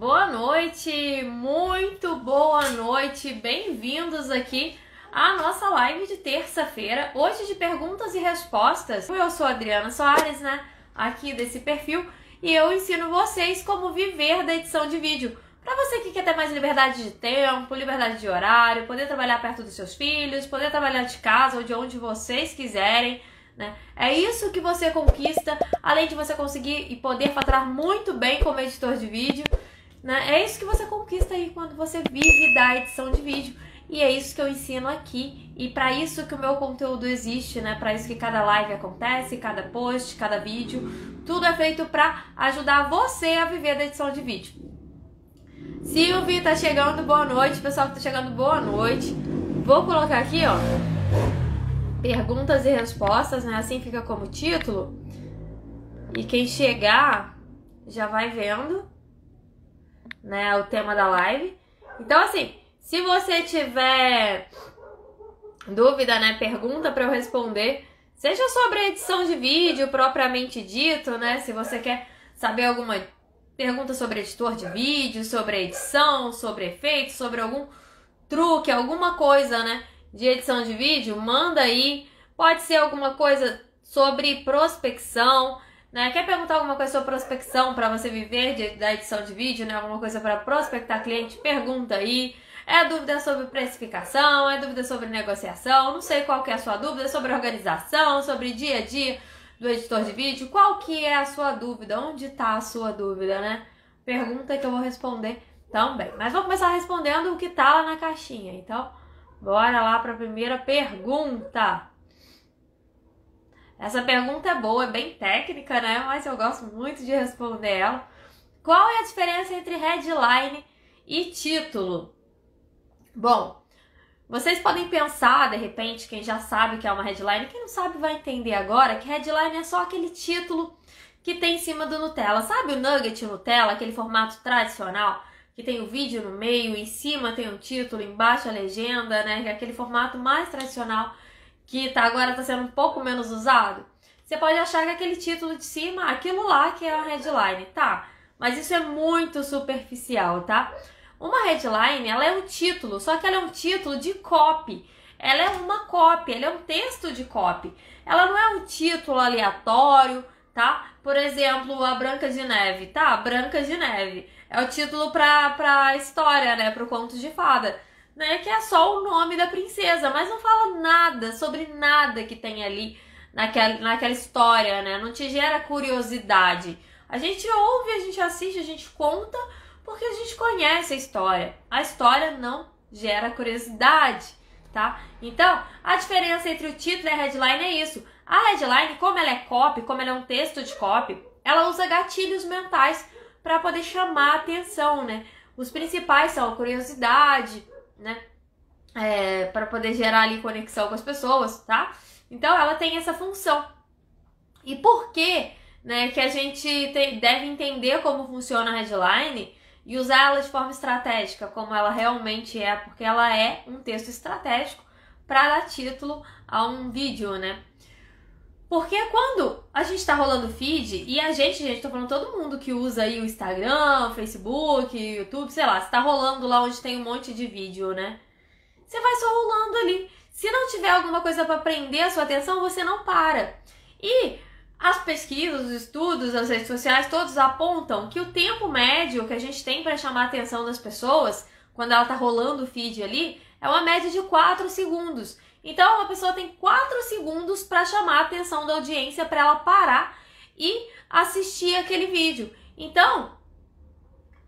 Boa noite, muito boa noite, bem-vindos aqui à nossa live de terça-feira, hoje de perguntas e respostas. Eu sou a Adriana Soares, né, aqui desse perfil, e eu ensino vocês como viver da edição de vídeo. Para você que quer ter mais liberdade de tempo, liberdade de horário, poder trabalhar perto dos seus filhos, poder trabalhar de casa ou de onde vocês quiserem, né? É isso que você conquista, além de você conseguir e poder faturar muito bem como editor de vídeo, né? É isso que você conquista aí quando você vive da edição de vídeo. E é isso que eu ensino aqui, e para isso que o meu conteúdo existe, né? Para isso que cada live acontece, cada post, cada vídeo, tudo é feito para ajudar você a viver da edição de vídeo. Silvia tá chegando, boa noite. Pessoal que tá chegando, boa noite. Vou colocar aqui, ó, perguntas e respostas, né? Assim fica como título. E quem chegar já vai vendo, né, o tema da live. Então, assim, se você tiver dúvida, né, pergunta para eu responder, seja sobre a edição de vídeo propriamente dito, né? Se você quer saber alguma pergunta sobre editor de vídeo, sobre edição, sobre efeitos, sobre algum truque, alguma coisa, né, de edição de vídeo, manda aí. Pode ser alguma coisa sobre prospecção, né? Quer perguntar alguma coisa sobre prospecção para você viver da edição de vídeo, né? Alguma coisa para prospectar cliente, pergunta aí. É dúvida sobre precificação, é dúvida sobre negociação, não sei qual que é a sua dúvida, sobre organização, sobre dia a dia do editor de vídeo. Qual que é a sua dúvida? Onde está a sua dúvida, né? Pergunta que eu vou responder também. Mas vou começar respondendo o que tá lá na caixinha. Então, bora lá para a primeira pergunta. Essa pergunta é boa, é bem técnica, né? Mas eu gosto muito de responder ela. Qual é a diferença entre headline e título? Bom, vocês podem pensar, de repente, quem já sabe o que é uma headline, quem não sabe vai entender agora, que headline é só aquele título que tem em cima do Nutella. Sabe o nugget Nutella, aquele formato tradicional, que tem o vídeo no meio, em cima tem um título, embaixo a legenda, né? Que é aquele formato mais tradicional que agora está sendo um pouco menos usado. Você pode achar que aquele título de cima, aquilo lá que é a headline, tá? Mas isso é muito superficial, tá? Uma headline, ela é um título, só que ela é um título de copy. Ela é uma copy, ela é um texto de copy. Ela não é um título aleatório, tá? Por exemplo, a Branca de Neve, tá? Branca de Neve é o título pra história, né? Pro conto de fada, né? Que é só o nome da princesa, mas não fala nada sobre nada que tem ali naquela história, né? Não te gera curiosidade. A gente ouve, a gente assiste, a gente conta porque a gente conhece a história. A história não gera curiosidade, tá? Então, a diferença entre o título e a headline é isso. A headline, como ela é copy, como ela é um texto de copy, ela usa gatilhos mentais para poder chamar a atenção, né? Os principais são a curiosidade, né? Para poder gerar ali conexão com as pessoas, tá? Então, ela tem essa função. E por que, né, que a gente deve entender como funciona a headline e usar ela de forma estratégica, como ela realmente é, porque ela é um texto estratégico para dar título a um vídeo, né? Porque quando a gente tá rolando feed, e a gente, tô falando todo mundo que usa aí o Instagram, o Facebook, o YouTube, sei lá, você tá rolando lá onde tem um monte de vídeo, né? Você vai só rolando ali. Se não tiver alguma coisa para prender a sua atenção, você não para. E as pesquisas, os estudos, as redes sociais, todos apontam que o tempo médio que a gente tem para chamar a atenção das pessoas, quando ela tá rolando o feed ali, é uma média de 4 segundos. Então, uma pessoa tem 4 segundos para chamar a atenção da audiência, para ela parar e assistir aquele vídeo. Então,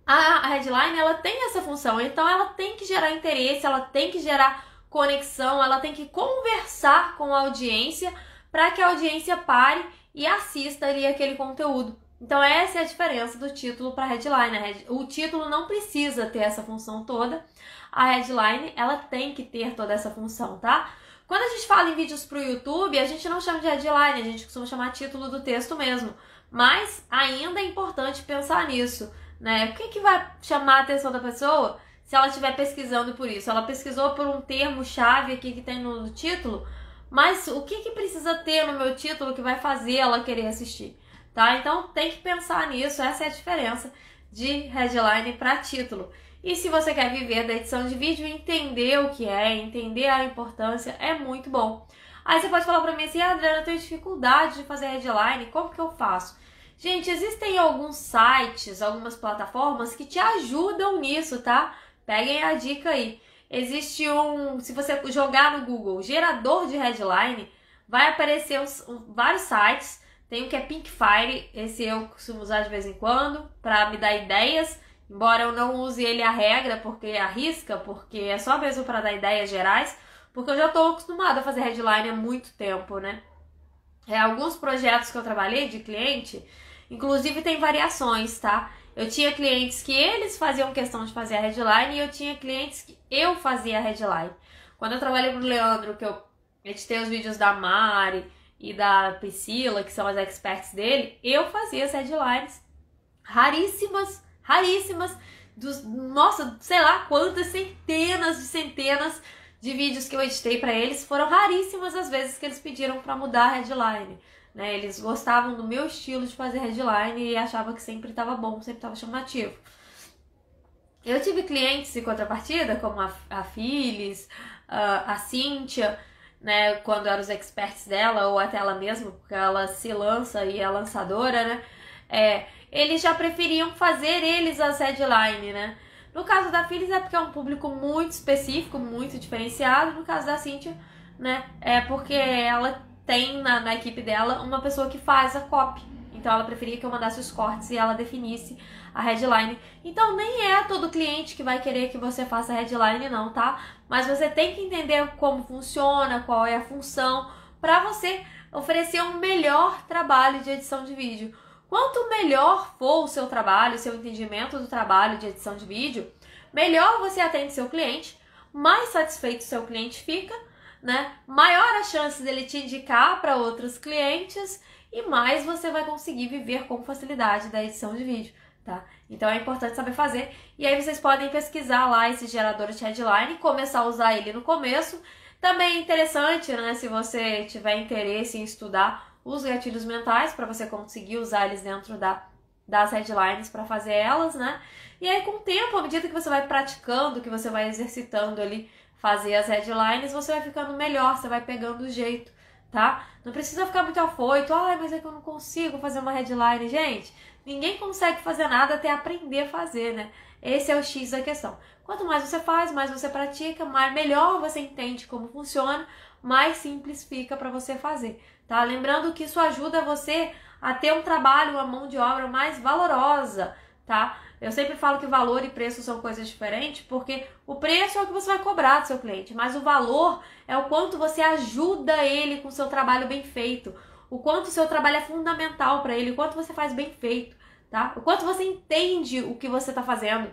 a headline, ela tem essa função. Então, ela tem que gerar interesse, ela tem que gerar conexão, ela tem que conversar com a audiência para que a audiência pare e assista ali aquele conteúdo. Então, essa é a diferença do título para a headline. O título não precisa ter essa função toda. A headline, ela tem que ter toda essa função, tá? Quando a gente fala em vídeos para o YouTube, a gente não chama de headline, a gente costuma chamar título do texto mesmo. Mas ainda é importante pensar nisso, né? O que vai chamar a atenção da pessoa se ela estiver pesquisando por isso? Ela pesquisou por um termo-chave aqui que tem no título, mas o que precisa ter no meu título que vai fazer ela querer assistir, tá? Então tem que pensar nisso, essa é a diferença de headline para título. E se você quer viver da edição de vídeo, entender o que é, entender a importância, é muito bom. Aí você pode falar para mim assim, Adriana, eu tenho dificuldade de fazer headline, como que eu faço? Gente, existem alguns sites, algumas plataformas que te ajudam nisso, tá? Peguem a dica aí. Existe se você jogar no Google, gerador de headline, vai aparecer vários sites. Tem um que é Pinkfire, esse eu costumo usar de vez em quando, para me dar ideias. Embora eu não use ele à regra, porque arrisca, porque é só mesmo para dar ideias gerais, porque eu já estou acostumada a fazer headline há muito tempo, né? Alguns projetos que eu trabalhei de cliente, inclusive tem variações, tá? Eu tinha clientes que eles faziam questão de fazer a headline e eu tinha clientes que eu fazia a headline. Quando eu trabalhei com o Leandro, que eu editei os vídeos da Mari e da Priscila, que são as experts dele, eu fazia as headlines raríssimas, nossa, sei lá quantas centenas de vídeos que eu editei para eles, foram raríssimas as vezes que eles pediram para mudar a headline, né? Eles gostavam do meu estilo de fazer headline e achavam que sempre estava bom, sempre estava chamativo. Eu tive clientes em contrapartida, como a Phyllis, a Cíntia, né, quando eram os experts dela, ou até ela mesma, porque ela se lança e é lançadora, né? Eles já preferiam fazer eles as headline, né? No caso da Phyllis é porque é um público muito específico, muito diferenciado. No caso da Cíntia, né, é porque ela tem na equipe dela uma pessoa que faz a copy. Então ela preferia que eu mandasse os cortes e ela definisse a headline. Então nem é todo cliente que vai querer que você faça a headline não, tá? Mas você tem que entender como funciona, qual é a função, para você oferecer um melhor trabalho de edição de vídeo. Quanto melhor for o seu trabalho, o seu entendimento do trabalho de edição de vídeo, melhor você atende seu cliente, mais satisfeito seu cliente fica, né? Maior a chance dele te indicar para outros clientes e mais você vai conseguir viver com facilidade da edição de vídeo, tá? Então é importante saber fazer. E aí vocês podem pesquisar lá esse gerador de headline e começar a usar ele no começo. Também é interessante, né, se você tiver interesse em estudar os gatilhos mentais, para você conseguir usar eles dentro das headlines para fazer elas, né? E aí, com o tempo, à medida que você vai praticando, que você vai exercitando ali, fazer as headlines, você vai ficando melhor, você vai pegando o jeito, tá? Não precisa ficar muito afoito, mas é que eu não consigo fazer uma headline. Gente, ninguém consegue fazer nada até aprender a fazer, né? Esse é o X da questão. Quanto mais você faz, mais você pratica, melhor você entende como funciona, mais simples fica para você fazer, tá? Lembrando que isso ajuda você a ter um trabalho, uma mão de obra mais valorosa, tá? Eu sempre falo que valor e preço são coisas diferentes, porque o preço é o que você vai cobrar do seu cliente, mas o valor é o quanto você ajuda ele com o seu trabalho bem feito, o quanto o seu trabalho é fundamental para ele, o quanto você faz bem feito, tá? O quanto você entende o que você está fazendo.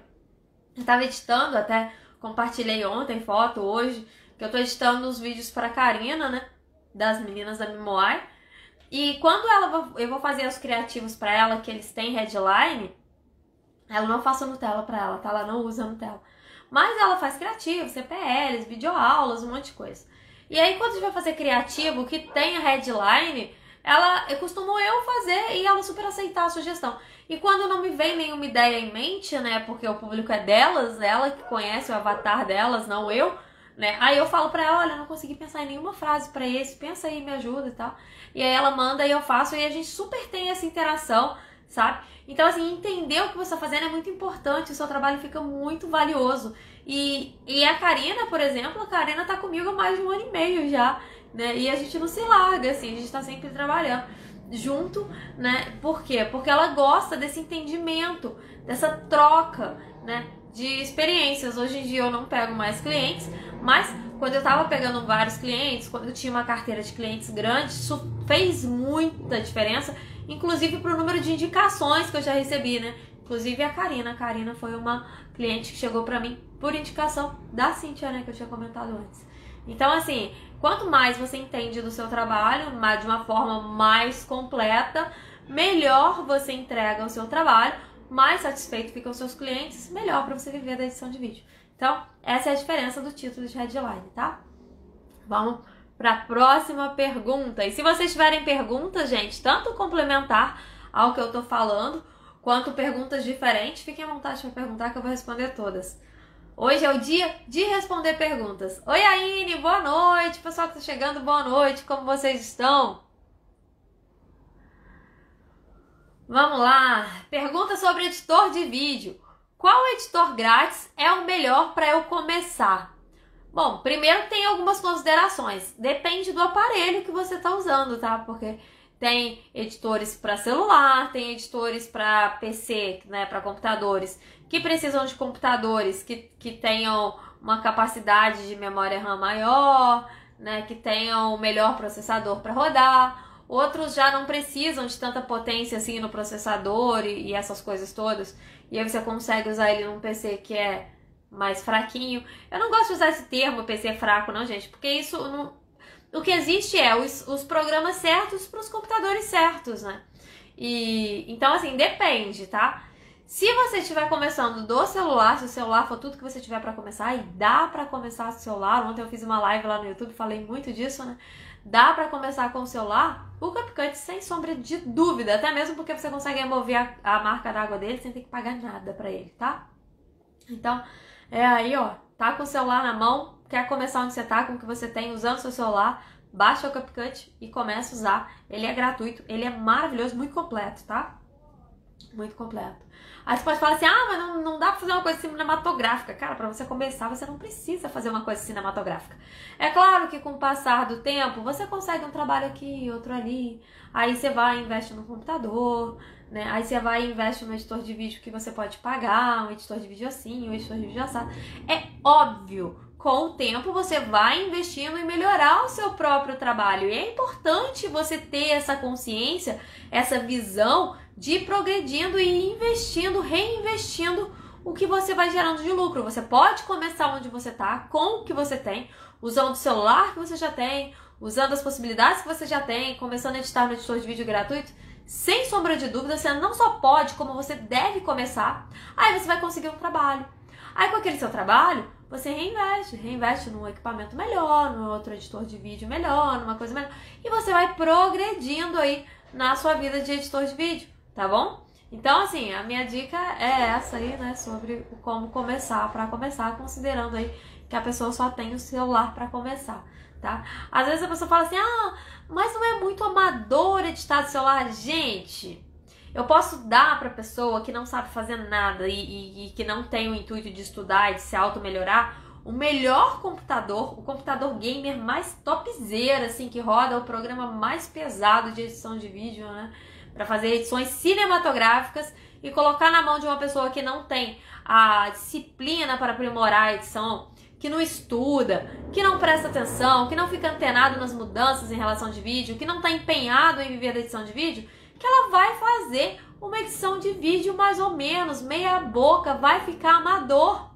Eu estava editando, até compartilhei ontem foto, hoje, que eu estou editando os vídeos para a Karina, né, das meninas da Mimoai. E quando eu vou fazer os criativos para ela, que eles têm headline, ela não faço Nutella para ela, tá? Ela não usa Nutella. Mas ela faz criativo, CPLs, videoaulas, um monte de coisa. E aí quando a gente vai fazer criativo, que tem a headline, eu costumo fazer e ela super aceitar a sugestão. E quando não me vem nenhuma ideia em mente, né, porque o público é delas, ela que conhece o avatar delas, não eu, né, aí eu falo pra ela, olha, eu não consegui pensar em nenhuma frase pra esse, pensa aí, me ajuda e tal. E aí ela manda e eu faço e a gente super tem essa interação, sabe? Então, assim, entender o que você tá fazendo é muito importante, o seu trabalho fica muito valioso. E a Karina, por exemplo, a Karina tá comigo há mais de 1 ano e meio já, né, e a gente não se larga, assim, a gente tá sempre trabalhando junto, né? Por quê? Porque ela gosta desse entendimento, dessa troca, né, de experiências. Hoje em dia eu não pego mais clientes, mas quando eu tava pegando vários clientes, quando eu tinha uma carteira de clientes grande, isso fez muita diferença, inclusive pro número de indicações que eu já recebi, né? Inclusive a Karina foi uma cliente que chegou pra mim por indicação da Cíntia, né, que eu tinha comentado antes. Então, assim, quanto mais você entende do seu trabalho, de uma forma mais completa, melhor você entrega o seu trabalho, mais satisfeito ficam os seus clientes, melhor para você viver da edição de vídeo. Então, essa é a diferença do título de headline, tá? Vamos para a próxima pergunta. E se vocês tiverem perguntas, gente, tanto complementar ao que eu tô falando, quanto perguntas diferentes, fiquem à vontade para perguntar que eu vou responder todas. Hoje é o dia de responder perguntas. Oi, Aine, boa noite. Pessoal que está chegando, boa noite. Como vocês estão? Vamos lá. Pergunta sobre editor de vídeo. Qual editor grátis é o melhor para eu começar? Bom, primeiro tem algumas considerações. Depende do aparelho que você está usando, tá? Porque tem editores para celular, tem editores para PC, né, para computadores, que precisam de computadores que tenham uma capacidade de memória RAM maior, né, que tenham o melhor processador para rodar. Outros já não precisam de tanta potência assim no processador e essas coisas todas. E aí você consegue usar ele num PC que é mais fraquinho. Eu não gosto de usar esse termo PC fraco, não, gente, porque isso não... O que existe é os programas certos para os computadores certos, né? Então, assim, depende, tá? Se você estiver começando do celular, se o celular for tudo que você tiver para começar, e dá para começar do celular, ontem eu fiz uma live lá no YouTube, falei muito disso, né? Dá para começar com o celular, o CapCut sem sombra de dúvida, até mesmo porque você consegue remover a marca d'água dele sem ter que pagar nada para ele, tá? Então, é aí, ó, tá com o celular na mão, quer começar onde você tá, com o que você tem, usando seu celular, baixa o CapCut e começa a usar. Ele é gratuito, ele é maravilhoso, muito completo, tá? Muito completo. Aí você pode falar assim, mas não dá pra fazer uma coisa cinematográfica. Cara, pra você começar, você não precisa fazer uma coisa cinematográfica. É claro que com o passar do tempo, você consegue um trabalho aqui, outro ali. Aí você vai e investe no computador, né? Aí você vai e investe no editor de vídeo que você pode pagar, um editor de vídeo assim, um editor de vídeo assado. É óbvio, com o tempo você vai investindo em melhorar o seu próprio trabalho. E é importante você ter essa consciência, essa visão de ir progredindo e investindo, reinvestindo o que você vai gerando de lucro. Você pode começar onde você está, com o que você tem, usando o celular que você já tem, usando as possibilidades que você já tem, começando a editar no editor de vídeo gratuito. Sem sombra de dúvida, você não só pode, como você deve começar. Aí você vai conseguir um trabalho. Aí com aquele seu trabalho, você reinveste num equipamento melhor, num outro editor de vídeo melhor, numa coisa melhor. E você vai progredindo aí na sua vida de editor de vídeo, tá bom? Então, assim, a minha dica é essa aí, né, sobre como começar, para começar, considerando aí que a pessoa só tem o celular para começar, tá? Às vezes a pessoa fala assim, mas não é muito amador editar do celular. Gente, eu posso dar para pessoa que não sabe fazer nada e que não tem o intuito de estudar e de se auto-melhorar, o melhor computador, o computador gamer mais topzera, assim, que roda o programa mais pesado de edição de vídeo, né? Para fazer edições cinematográficas e colocar na mão de uma pessoa que não tem a disciplina para aprimorar a edição, que não estuda, que não presta atenção, que não fica antenado nas mudanças em relação de vídeo, que não está empenhado em viver da edição de vídeo, que ela vai fazer uma edição de vídeo mais ou menos, meia boca, vai ficar amador.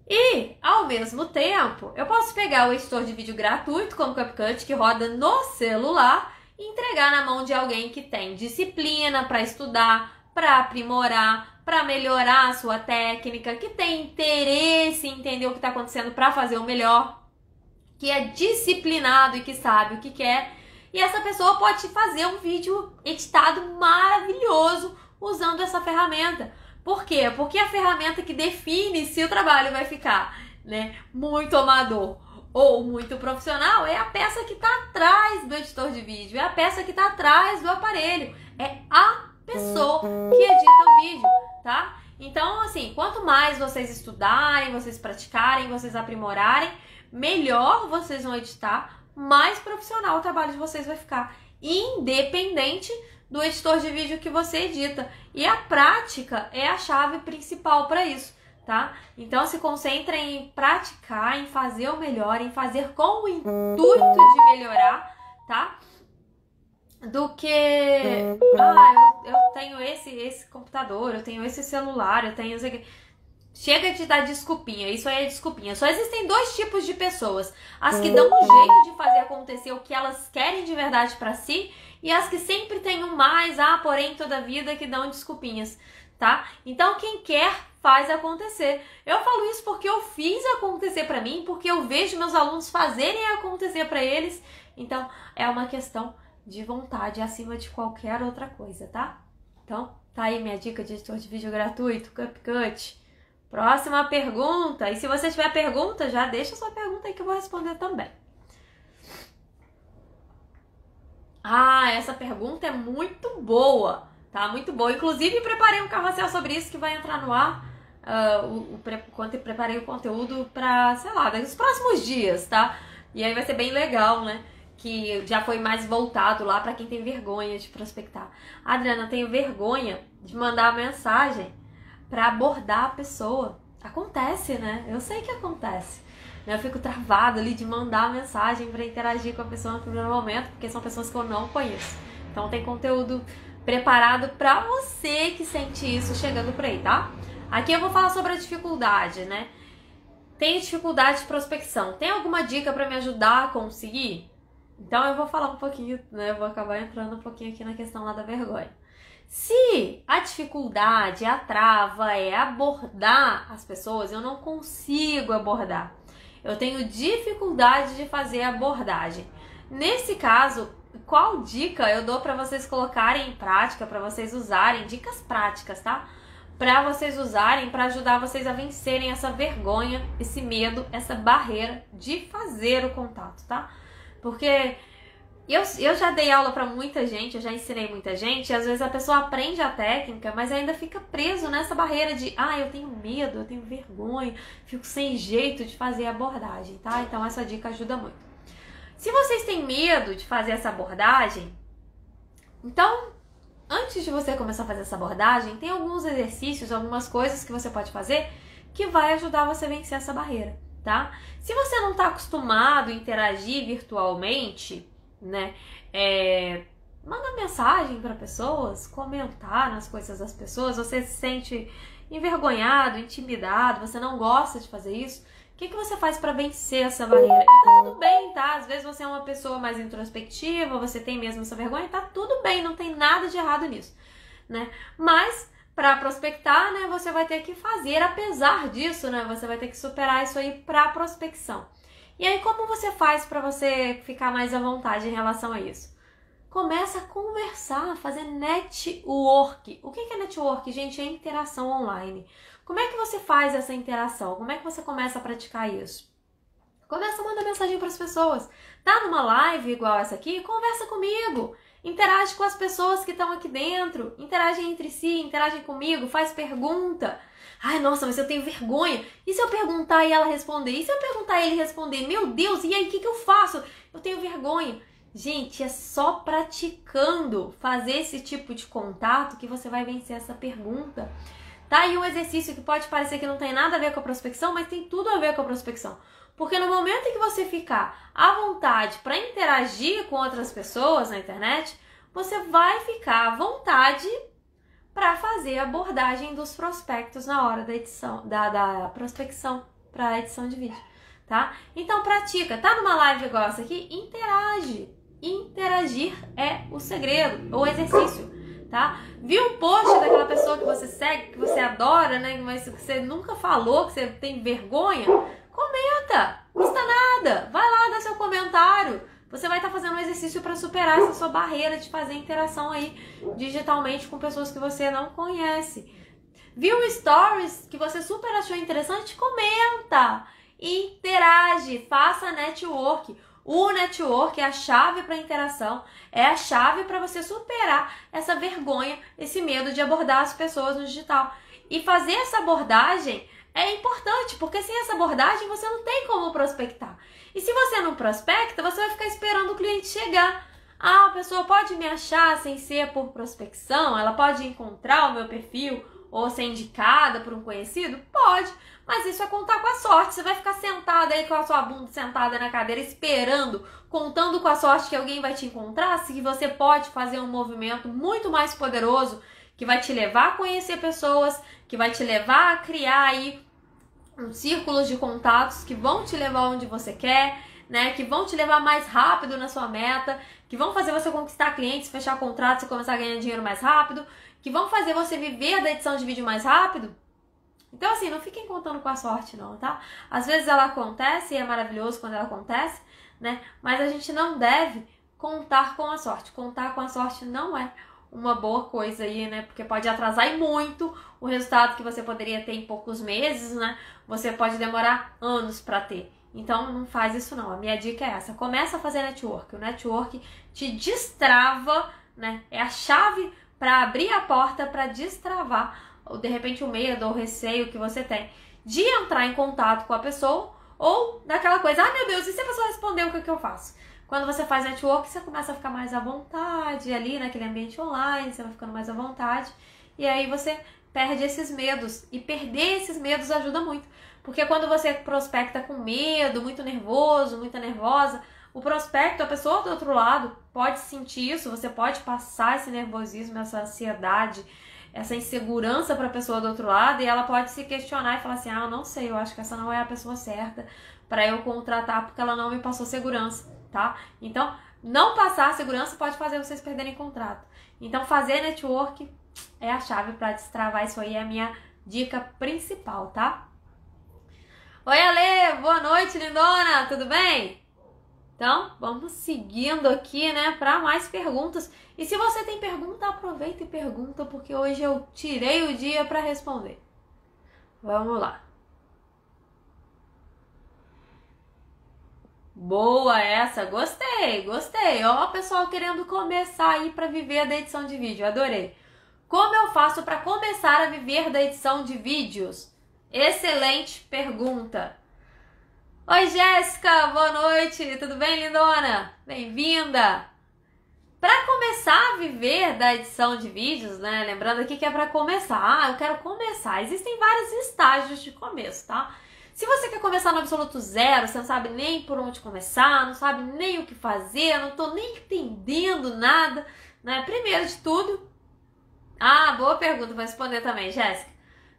E, ao mesmo tempo, eu posso pegar o editor de vídeo gratuito, como o CapCut, que roda no celular, e entregar na mão de alguém que tem disciplina para estudar, para aprimorar, para melhorar a sua técnica, que tem interesse em entender o que está acontecendo para fazer o melhor, que é disciplinado e que sabe o que quer. E essa pessoa pode fazer um vídeo editado maravilhoso usando essa ferramenta. Por quê? Porque é a ferramenta que define se o trabalho vai ficar, né, muito amador ou muito profissional é a peça que está atrás do editor de vídeo, é a peça que está atrás do aparelho, é a pessoa que edita o vídeo, tá? Então, assim, quanto mais vocês estudarem, vocês praticarem, vocês aprimorarem, melhor vocês vão editar, mais profissional o trabalho de vocês vai ficar, independente do editor de vídeo que você edita. E a prática é a chave principal para isso, tá? Então se concentrem em praticar, em fazer o melhor, em fazer com o intuito de melhorar, tá? Do que, eu tenho esse computador, eu tenho esse celular, eu tenho... Chega de dar desculpinha, isso aí é desculpinha. Só existem dois tipos de pessoas. As que dão um jeito de fazer acontecer o que elas querem de verdade pra si e as que sempre têm um mais, porém, toda a vida que dão desculpinhas, tá? Então, quem quer, faz acontecer. Eu falo isso porque eu fiz acontecer pra mim, porque eu vejo meus alunos fazerem acontecer pra eles. Então, é uma questão de vontade acima de qualquer outra coisa, tá? Então, tá aí minha dica de editor de vídeo gratuito, CapCut. Próxima pergunta. E se você tiver pergunta, já deixa sua pergunta aí que eu vou responder também. Ah, essa pergunta é muito boa, tá? Muito boa. Inclusive, preparei um carrossel sobre isso que vai entrar no ar. Quando eu preparei o conteúdo pra, sei lá, nos próximos dias, tá? E aí vai ser bem legal, né? Que já foi mais voltado lá pra quem tem vergonha de prospectar. Adriana, eu tenho vergonha de mandar uma mensagem pra abordar a pessoa. Acontece, né? Eu sei que acontece. Eu fico travada ali de mandar mensagem pra interagir com a pessoa no primeiro momento, porque são pessoas que eu não conheço. Então tem conteúdo preparado pra você que sente isso chegando por aí, tá? Aqui eu vou falar sobre a dificuldade, né? Tem dificuldade de prospecção. Tem alguma dica pra me ajudar a conseguir? Então eu vou falar um pouquinho, né? Eu vou acabar entrando um pouquinho aqui na questão lá da vergonha. Se a dificuldade, a trava é abordar as pessoas, eu não consigo abordar. Eu tenho dificuldade de fazer a abordagem. Nesse caso, qual dica eu dou para vocês colocarem em prática, para vocês usarem, dicas práticas, tá? Para vocês usarem, para ajudar vocês a vencerem essa vergonha, esse medo, essa barreira de fazer o contato, tá? Porque eu já dei aula para muita gente, eu já ensinei muita gente, e às vezes a pessoa aprende a técnica, mas ainda fica preso nessa barreira de eu tenho medo, eu tenho vergonha, fico sem jeito de fazer a abordagem, tá? Então essa dica ajuda muito. Se vocês têm medo de fazer essa abordagem, então antes de você começar a fazer essa abordagem, tem alguns exercícios, algumas coisas que você pode fazer que vai ajudar você a vencer essa barreira, tá? Se você não está acostumado a interagir virtualmente, né? Manda mensagem para pessoas, comentar nas coisas das pessoas, você se sente envergonhado, intimidado, você não gosta de fazer isso, o que você faz para vencer essa barreira? E tá tudo bem, tá? Às vezes você é uma pessoa mais introspectiva, você tem mesmo essa vergonha, tá tudo bem, não tem nada de errado nisso, né? Mas para prospectar, né, você vai ter que fazer, apesar disso, né, você vai ter que superar isso aí para prospecção. E aí, como você faz para você ficar mais à vontade em relação a isso? Começa a conversar, fazer network. O que é network, gente? É interação online. Como é que você faz essa interação? Como é que você começa a praticar isso? Começa a mandar mensagem para as pessoas. Tá numa live igual essa aqui? Conversa comigo. Interage com as pessoas que estão aqui dentro. Interage entre si, interage comigo, faz pergunta. Ai, nossa, mas eu tenho vergonha. E se eu perguntar e ela responder? E se eu perguntar e ele responder? Meu Deus, e aí, o que eu faço? Eu tenho vergonha. Gente, é só praticando fazer esse tipo de contato que você vai vencer essa pergunta. Tá aí um exercício que pode parecer que não tem nada a ver com a prospecção, mas tem tudo a ver com a prospecção. Porque no momento em que você ficar à vontade para interagir com outras pessoas na internet, você vai ficar à vontade para fazer a abordagem dos prospectos na hora da edição, da prospecção para a edição de vídeo, tá? Então pratica, tá numa live igual essa aqui? Interage. Interagir é o segredo, o exercício, tá? Viu um post daquela pessoa que você segue, que você adora, né? Mas que você nunca falou, que você tem vergonha? Comenta, custa nada, vai lá dar seu comentário. Você vai estar fazendo um exercício para superar essa sua barreira de fazer interação aí digitalmente com pessoas que você não conhece. Viu stories que você super achou interessante? Comenta, interage, faça network. O network é a chave para a interação, é a chave para você superar essa vergonha, esse medo de abordar as pessoas no digital. E fazer essa abordagem é importante, porque sem essa abordagem você não tem como prospectar. E se você não prospecta, você vai ficar esperando o cliente chegar. A pessoa pode me achar sem ser por prospecção, ela pode encontrar o meu perfil ou ser indicada por um conhecido? Pode, mas isso é contar com a sorte. Você vai ficar sentada aí com a sua bunda sentada na cadeira esperando, contando com a sorte que alguém vai te encontrar, se você pode fazer um movimento muito mais poderoso que vai te levar a conhecer pessoas, que vai te levar a criar aí um círculo de contatos que vão te levar onde você quer, né? Que vão te levar mais rápido na sua meta, que vão fazer você conquistar clientes, fechar contratos e começar a ganhar dinheiro mais rápido, que vão fazer você viver da edição de vídeo mais rápido. Então, assim, não fiquem contando com a sorte, não, tá? Às vezes ela acontece e é maravilhoso quando ela acontece, né? Mas a gente não deve contar com a sorte. Contar com a sorte não é uma boa coisa aí, né? Porque pode atrasar e muito o resultado que você poderia ter em poucos meses, né? Você pode demorar anos para ter. Então, não faz isso não. A minha dica é essa. Começa a fazer network. O network te destrava, né? É a chave para abrir a porta para destravar, ou de repente, o medo ou o receio que você tem de entrar em contato com a pessoa, ou daquela coisa, ah, meu Deus, e se a pessoa responder, o que eu faço? Quando você faz network, você começa a ficar mais à vontade ali naquele ambiente online, você vai ficando mais à vontade, e aí você perde esses medos. E perder esses medos ajuda muito. Porque quando você prospecta com medo, muito nervoso, muito nervosa, o prospecto, a pessoa do outro lado, pode sentir isso, você pode passar esse nervosismo, essa ansiedade, essa insegurança para a pessoa do outro lado, e ela pode se questionar e falar assim, ah, eu não sei, eu acho que essa não é a pessoa certa para eu contratar, porque ela não me passou segurança, tá? Então, não passar segurança pode fazer vocês perderem contrato. Então, fazer network é a chave para destravar isso aí, é a minha dica principal, tá? Oi, Ale! Boa noite, lindona! Tudo bem? Então, vamos seguindo aqui, né, para mais perguntas. E se você tem pergunta, aproveita e pergunta, porque hoje eu tirei o dia para responder. Vamos lá. Boa essa, gostei. Ó, o pessoal querendo começar aí para viver da edição de vídeo, adorei. Como eu faço para começar a viver da edição de vídeos? Excelente pergunta. Oi, Jéssica, boa noite, tudo bem, lindona? Bem-vinda! Para começar a viver da edição de vídeos, né? Lembrando aqui que é para começar. Ah, eu quero começar. Existem vários estágios de começo, tá? Se você quer começar no absoluto zero, você não sabe nem por onde começar, não sabe nem o que fazer, não tô nem entendendo nada, né? Primeiro de tudo... Ah, boa pergunta, vou responder também, Jéssica.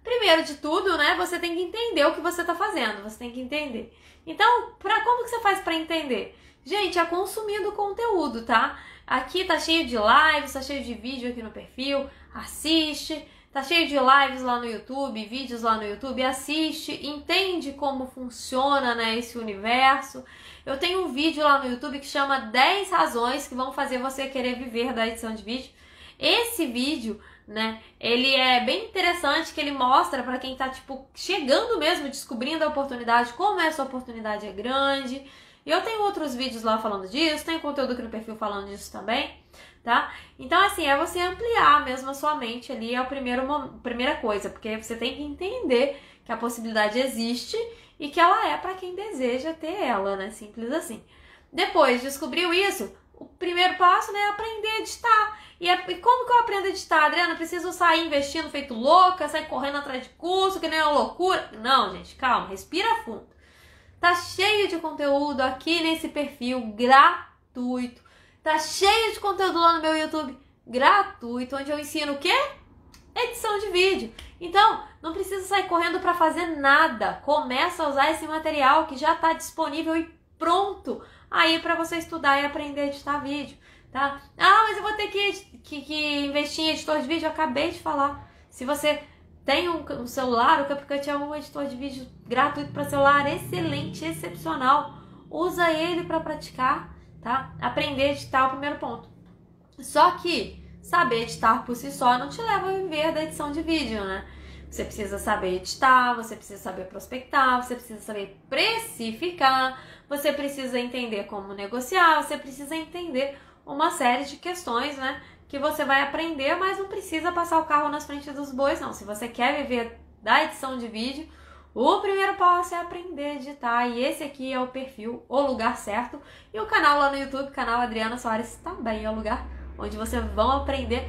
Primeiro de tudo, né, você tem que entender o que você está fazendo, você tem que entender. Então, como que você faz para entender? Gente, é consumindo conteúdo, tá? Aqui tá cheio de lives, tá cheio de vídeo aqui no perfil, assiste. Tá cheio de lives lá no YouTube, vídeos lá no YouTube, assiste, entende como funciona, né, esse universo. Eu tenho um vídeo lá no YouTube que chama 10 razões que vão fazer você querer viver da edição de vídeo. Esse vídeo, né, ele é bem interessante, que ele mostra para quem tá, tipo, chegando mesmo, descobrindo a oportunidade, como essa oportunidade é grande. E eu tenho outros vídeos lá falando disso, tem conteúdo aqui no perfil falando disso também, tá? Então, assim, é você ampliar mesmo a sua mente ali, é a primeira coisa, porque você tem que entender que a possibilidade existe e que ela é para quem deseja ter ela, né? Simples assim. Depois, descobriu isso, o primeiro passo, né, é aprender a editar. E como que eu aprendo a editar, Adriana? Preciso sair investindo feito louca, sair correndo atrás de curso, que nem uma loucura? Não, gente, calma, respira fundo. Tá cheio de conteúdo aqui nesse perfil gratuito. Tá cheio de conteúdo lá no meu YouTube gratuito, onde eu ensino o quê? Edição de vídeo. Então, não precisa sair correndo para fazer nada. Começa a usar esse material que já está disponível e pronto aí para você estudar e aprender a editar vídeo, tá? Ah, mas eu vou ter que investir em editor de vídeo. Eu acabei de falar. Se você tem um celular, o CapCut é um editor de vídeo gratuito para celular, excelente, excepcional. Usa ele para praticar, tá? Aprender a editar é o primeiro ponto. Só que saber editar por si só não te leva a viver da edição de vídeo, né? Você precisa saber editar, você precisa saber prospectar, você precisa saber precificar, você precisa entender como negociar, você precisa entender uma série de questões, né? Que você vai aprender, mas não precisa passar o carro nas frentes dos bois, não. Se você quer viver da edição de vídeo, o primeiro passo é aprender a editar. E esse aqui é o perfil, o lugar certo. E o canal lá no YouTube, canal Adriana Soares, também é o lugar onde vocês vão aprender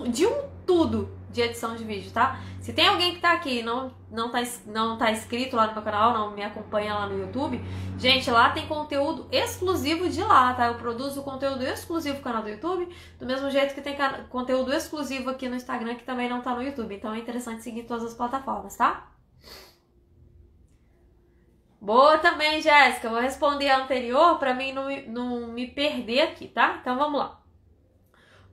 de tudo de edição de vídeo, tá? Se tem alguém que tá aqui e não tá inscrito lá no meu canal, não me acompanha lá no YouTube, gente, lá tem conteúdo exclusivo de lá, tá? Eu produzo conteúdo exclusivo no canal do YouTube, do mesmo jeito que tem conteúdo exclusivo aqui no Instagram, que também não tá no YouTube. Então é interessante seguir todas as plataformas, tá? Boa também, Jéssica. Vou responder a anterior para mim não me perder aqui, tá? Então vamos lá.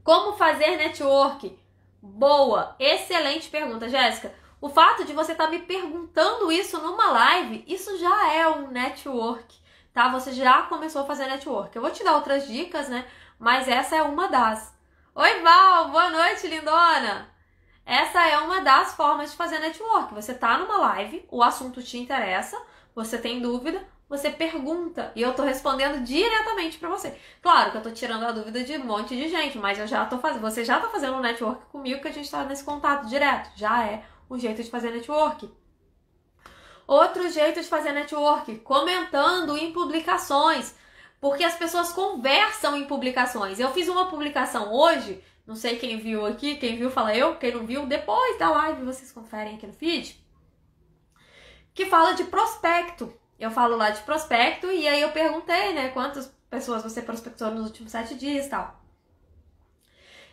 Como fazer network? Boa, excelente pergunta, Jéssica. O fato de você estar me perguntando isso numa live, isso já é um network, tá? Você já começou a fazer network. Eu vou te dar outras dicas, né? Mas essa é uma das. Oi, Val, boa noite, lindona! Essa é uma das formas de fazer network. Você tá numa live, o assunto te interessa, você tem dúvida, você pergunta e eu tô respondendo diretamente pra você. Claro que eu tô tirando a dúvida de um monte de gente, mas você já tá fazendo um network comigo que a gente tá nesse contato direto. Já é um jeito de fazer network. Outro jeito de fazer network, comentando em publicações. Porque as pessoas conversam em publicações. Eu fiz uma publicação hoje, não sei quem viu aqui, quem viu fala eu, quem não viu, depois da live vocês conferem aqui no feed, que fala de prospecto. Eu falo lá de prospecto e aí eu perguntei, né, quantas pessoas você prospectou nos últimos 7 dias e tal.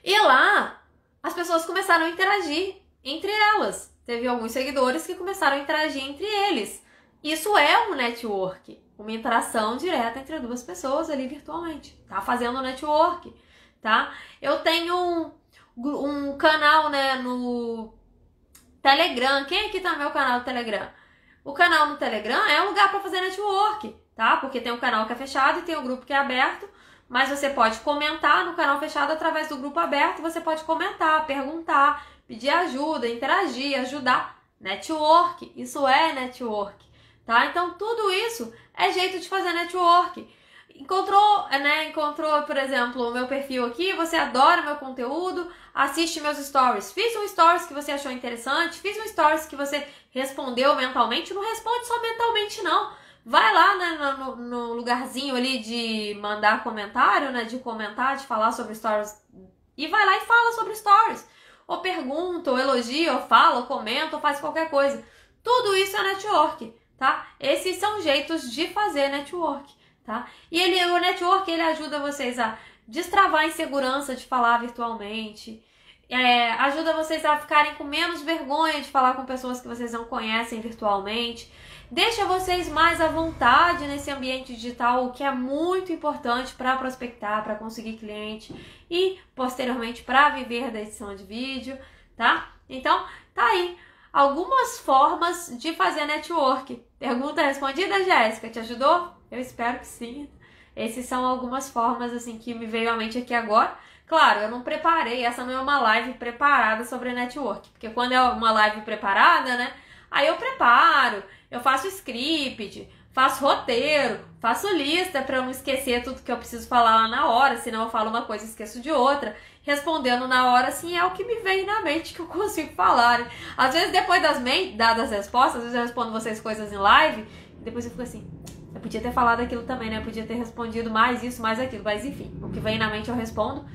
E lá, as pessoas começaram a interagir entre elas. Teve alguns seguidores que começaram a interagir entre eles. Isso é um network. Uma interação direta entre duas pessoas ali virtualmente. Tá fazendo network, tá? Eu tenho um canal, né, no Telegram. Quem aqui tá no meu canal do Telegram? O canal no Telegram é um lugar para fazer network, tá? Porque tem um canal que é fechado e tem um grupo que é aberto. Mas você pode comentar no canal fechado através do grupo aberto. Você pode comentar, perguntar, pedir ajuda, interagir, ajudar. Network, isso é network, tá? Então tudo isso é jeito de fazer network. Encontrou, por exemplo, o meu perfil aqui, você adora meu conteúdo, assiste meus stories. Fiz um stories que você achou interessante, fiz um stories que você respondeu mentalmente. Não responde só mentalmente, não. Vai lá, né, no lugarzinho ali de mandar comentário, né, de comentar, de falar sobre stories. E vai lá e fala sobre stories. Ou pergunta, ou elogia, ou fala, ou comenta, ou faz qualquer coisa. Tudo isso é network, tá? Esses são jeitos de fazer network, tá? E o network, ele ajuda vocês a destravar a insegurança de falar virtualmente, ajuda vocês a ficarem com menos vergonha de falar com pessoas que vocês não conhecem virtualmente, deixa vocês mais à vontade nesse ambiente digital, o que é muito importante para prospectar, para conseguir cliente e posteriormente para viver da edição de vídeo, tá? Então, tá aí algumas formas de fazer network. Pergunta respondida, Jéssica? Te ajudou? Eu espero que sim. Essas são algumas formas assim que me veio à mente aqui agora. Claro, eu não preparei, essa não é uma live preparada sobre network, porque quando é uma live preparada, né, aí eu preparo, eu faço script, faço roteiro, faço lista para eu não esquecer tudo que eu preciso falar lá na hora, senão eu falo uma coisa e esqueço de outra. Respondendo na hora, assim, é o que me vem na mente que eu consigo falar, né? Às vezes, depois dadas as respostas, às vezes eu respondo vocês coisas em live, e depois eu fico assim, eu podia ter falado aquilo também, né? Eu podia ter respondido mais isso, mais aquilo, mas enfim, o que vem na mente eu respondo.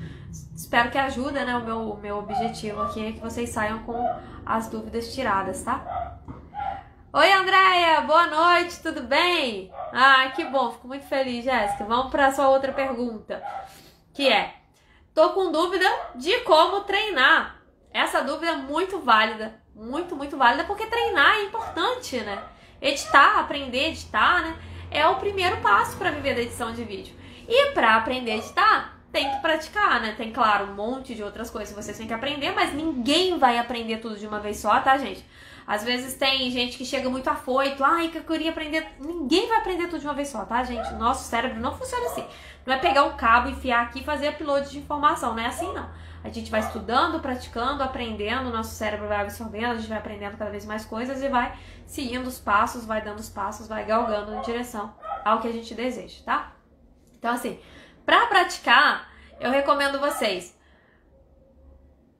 Espero que ajude, né? O meu objetivo aqui é que vocês saiam com as dúvidas tiradas, tá? Oi, Andréia! Boa noite, tudo bem? Ah, que bom, fico muito feliz, Jéssica. Vamos para a sua outra pergunta, que é: tô com dúvida de como treinar. Essa dúvida é muito válida, muito válida, porque treinar é importante, né? Aprender a editar, né? É o primeiro passo para viver da edição de vídeo. E para aprender a editar, tem que praticar, né? Tem, claro, um monte de outras coisas que vocês têm que aprender, mas ninguém vai aprender tudo de uma vez só, tá, gente? Às vezes tem gente que chega muito afoito, ai, que eu queria aprender. Ninguém vai aprender tudo de uma vez só, tá, gente? O nosso cérebro não funciona assim. Não é pegar um cabo, enfiar aqui e fazer upload de informação, não é assim, não. A gente vai estudando, praticando, aprendendo, o nosso cérebro vai absorvendo, a gente vai aprendendo cada vez mais coisas e vai seguindo os passos, vai dando os passos, vai galgando em direção ao que a gente deseja, tá? Então, assim, pra praticar, eu recomendo vocês.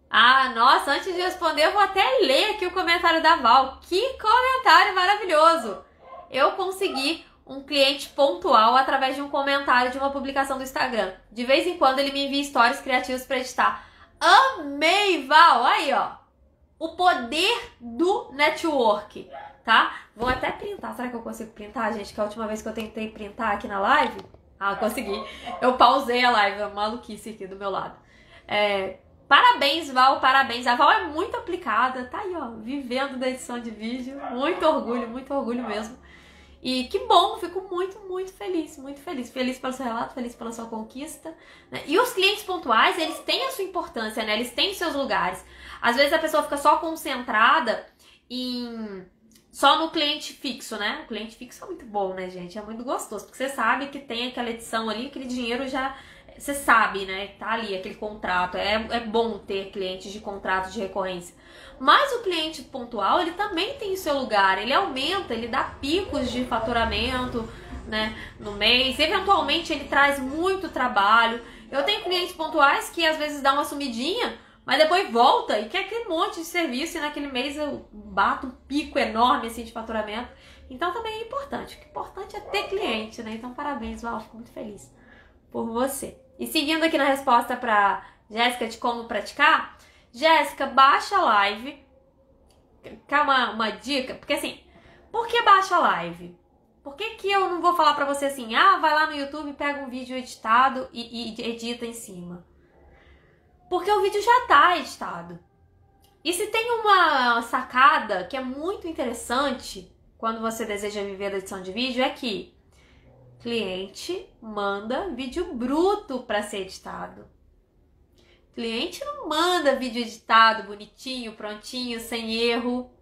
Ah, nossa, antes de responder, eu vou até ler aqui o comentário da Val. Que comentário maravilhoso! Eu consegui um cliente pontual através de um comentário de uma publicação do Instagram. De vez em quando ele me envia stories criativos para editar. Amei, Val! Aí, ó. O poder do network, tá? Vou até printar. Será que eu consigo printar, gente? Que a última vez que eu tentei printar aqui na live... Ah, consegui. Eu pausei a live. É maluquice aqui do meu lado. Parabéns, Val, parabéns. A Val é muito aplicada, tá aí, ó, vivendo da edição de vídeo. Muito orgulho mesmo. E que bom, fico muito feliz, muito feliz. Feliz pelo seu relato, feliz pela sua conquista, né? E os clientes pontuais, eles têm a sua importância, né? Eles têm os seus lugares. Às vezes a pessoa fica só concentrada só no cliente fixo, né? O cliente fixo é muito bom, né, gente? É muito gostoso, porque você sabe que tem aquela edição ali, aquele dinheiro já você sabe, né? Tá ali aquele contrato. É bom ter clientes de contrato de recorrência. Mas o cliente pontual, ele também tem o seu lugar. Ele aumenta, ele dá picos de faturamento, né, no mês. Eventualmente ele traz muito trabalho. Eu tenho clientes pontuais que às vezes dá uma sumidinha, mas depois volta e quer aquele monte de serviço, e naquele mês eu bato um pico enorme assim de faturamento. Então também é importante. O importante é ter cliente, né? Então parabéns, Val, fico muito feliz por você. E seguindo aqui na resposta para Jéssica de como praticar, Jéssica, baixa a live. Calma, uma dica, porque assim, por que baixa a live? Por que eu não vou falar pra você assim, vai lá no YouTube, pega um vídeo editado e edita em cima? Porque o vídeo já tá editado. E se tem uma sacada que é muito interessante quando você deseja viver da edição de vídeo, é que cliente manda vídeo bruto para ser editado. Cliente não manda vídeo editado, bonitinho, prontinho, sem erro.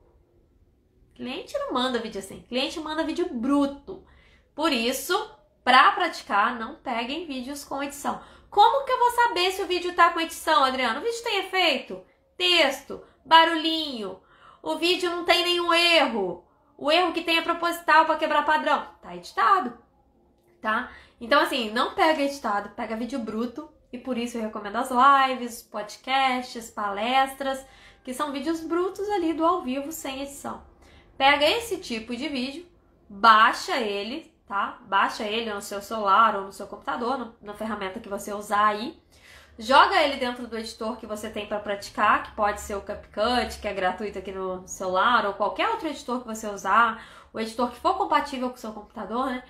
Cliente não manda vídeo assim. Cliente manda vídeo bruto. Por isso, para praticar, não peguem vídeos com edição. Como que eu vou saber se o vídeo tá com edição, Adriana? O vídeo tem efeito, texto, barulhinho. O vídeo não tem nenhum erro. O erro que tem é proposital para quebrar padrão. Tá editado, tá? Então, assim, não pega editado, pega vídeo bruto. E por isso eu recomendo as lives, podcasts, palestras, que são vídeos brutos ali do ao vivo, sem edição. Pega esse tipo de vídeo, baixa ele, tá? Baixa ele no seu celular ou no seu computador, na ferramenta que você usar aí. Joga ele dentro do editor que você tem para praticar, que pode ser o CapCut, que é gratuito aqui no celular, ou qualquer outro editor que você usar, o editor que for compatível com o seu computador, né?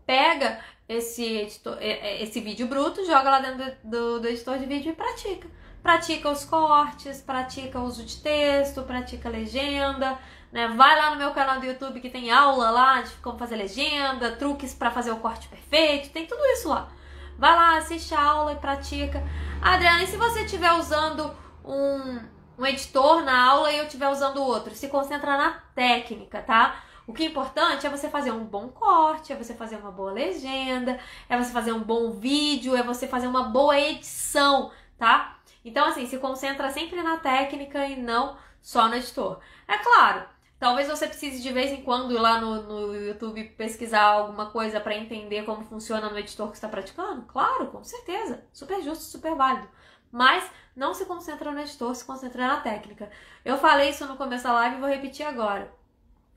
Pega esse vídeo bruto, joga lá dentro do editor de vídeo e pratica. Pratica os cortes, pratica o uso de texto, pratica a legenda, né? Vai lá no meu canal do YouTube que tem aula lá de como fazer legenda, truques para fazer o corte perfeito, tem tudo isso lá. Vai lá, assiste a aula e pratica. Adriana, e se você estiver usando um editor na aula e eu estiver usando outro? Se concentra na técnica, tá? O que é importante é você fazer um bom corte, é você fazer uma boa legenda, é você fazer um bom vídeo, é você fazer uma boa edição, tá? Então, assim, se concentra sempre na técnica e não só no editor. É claro, talvez você precise de vez em quando ir lá no YouTube pesquisar alguma coisa para entender como funciona no editor que você está praticando. Claro, com certeza. Super justo, super válido. Mas não se concentra no editor, se concentra na técnica. Eu falei isso no começo da live e vou repetir agora.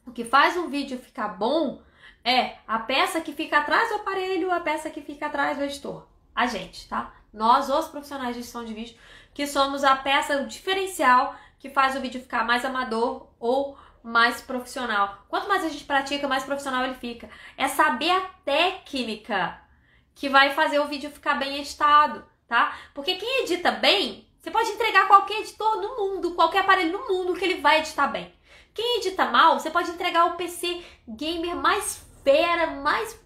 O que faz um vídeo ficar bom é a peça que fica atrás do aparelho, a peça que fica atrás do editor. A gente, tá? Nós, os profissionais de edição de vídeo, que somos a peça, o diferencial que faz o vídeo ficar mais amador ou mais profissional. Quanto mais a gente pratica, mais profissional ele fica. É saber a técnica que vai fazer o vídeo ficar bem editado, tá? Porque quem edita bem, você pode entregar qualquer editor no mundo, qualquer aparelho no mundo que ele vai editar bem. Quem edita mal, você pode entregar o PC gamer mais fera, mais